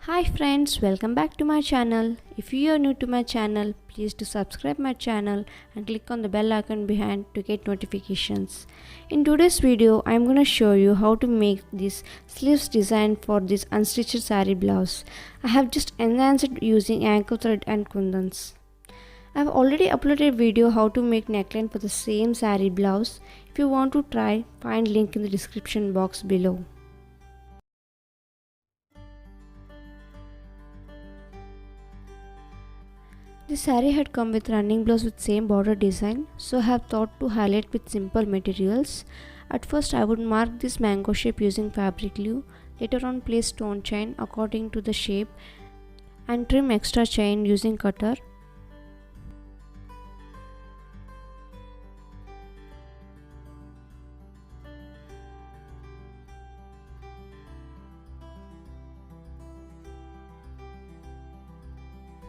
Hi friends, welcome back to my channel. If you are new to my channel, please do subscribe my channel and click on the bell icon behind to get notifications. In today's video, I am going to show you how to make this sleeves design for this unstitched saree blouse. I have just enhanced it using ankle thread and kundans. I have already uploaded a video how to make neckline for the same saree blouse. If you want to try, find link in the description box below. The saree had come with running blouse with same border design, so I have thought to highlight with simple materials. At first I would mark this mango shape using fabric glue, later on place stone chain according to the shape and trim extra chain using cutter.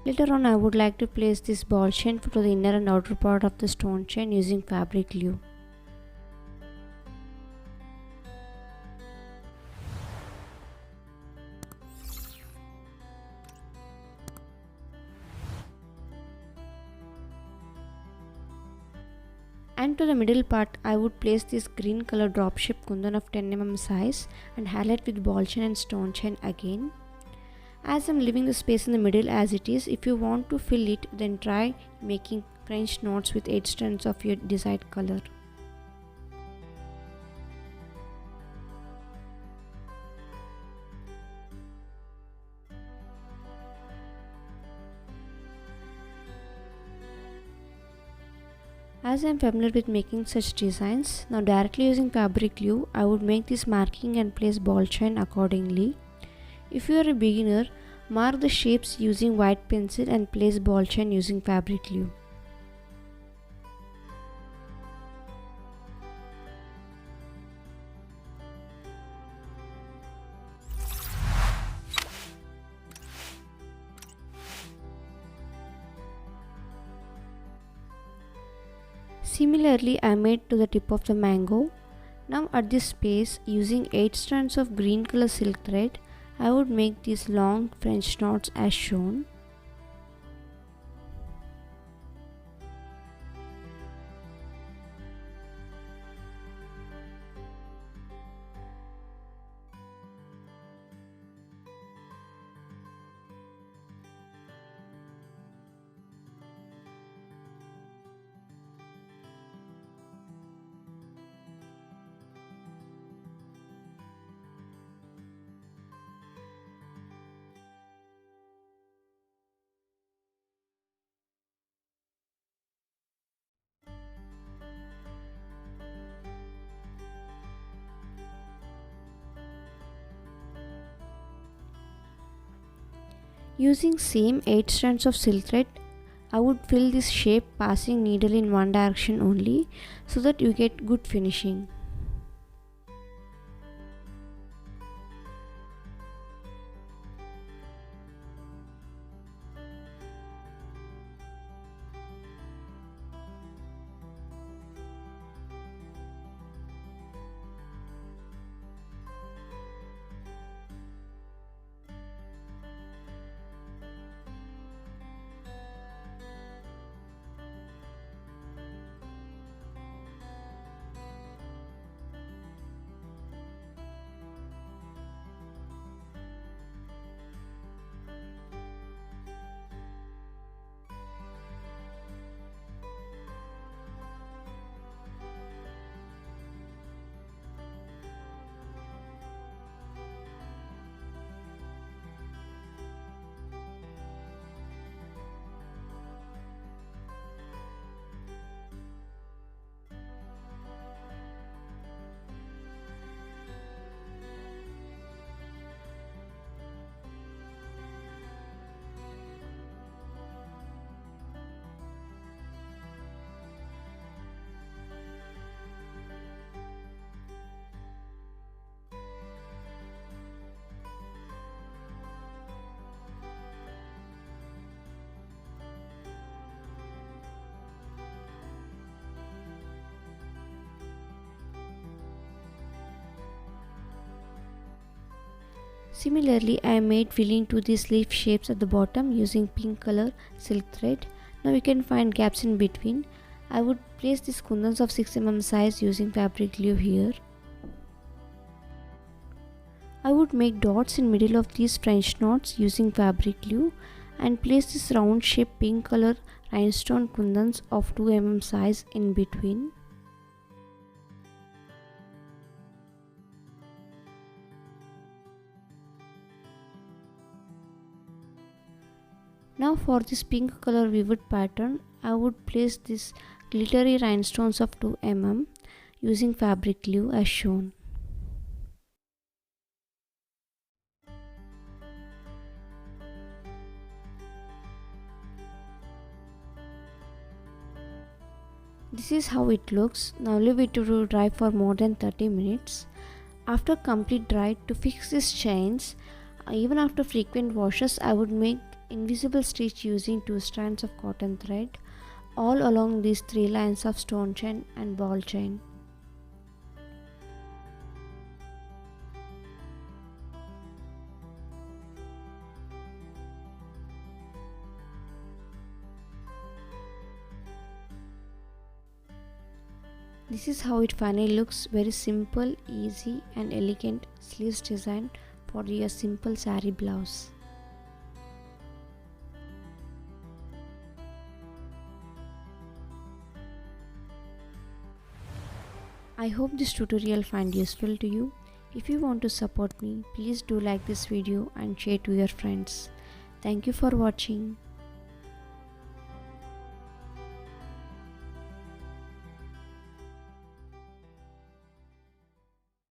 Later on I would like to place this ball chain to the inner and outer part of the stone chain using fabric glue. And to the middle part I would place this green color drop shape kundan of 10 mm size and highlight with ball chain and stone chain again. As I'm leaving the space in the middle as it is, if you want to fill it, then try making French knots with 8 strands of your desired color. As I am familiar with making such designs, now directly using fabric glue, I would make this marking and place ball chain accordingly. If you are a beginner, mark the shapes using white pencil and place ball chain using fabric glue. Similarly, I made to the tip of the mango. Now at this space, using 8 strands of green color silk thread, I would make these long French knots as shown. Using same 8 strands of silk thread, I would fill this shape passing needle in one direction only so that you get good finishing. Similarly, I made filling to the sleeve shapes at the bottom using pink color silk thread. Now you can find gaps in between. I would place these kundans of 6 mm size using fabric glue here. I would make dots in middle of these French knots using fabric glue and place this round shaped pink color rhinestone kundans of 2 mm size in between. Now for this pink color vivid pattern, I would place this glittery rhinestones of 2 mm using fabric glue as shown. This is how it looks. Now leave it to dry for more than 30 minutes. After complete dry, to fix these chains, even after frequent washes, I would make invisible stitch using 2 strands of cotton thread all along these 3 lines of stone chain and ball chain. This is how it finally looks. Very simple, easy and elegant sleeves design for your simple saree blouse. I hope this tutorial find useful to you. If you want to support me, please do like this video and share to your friends. Thank you for watching.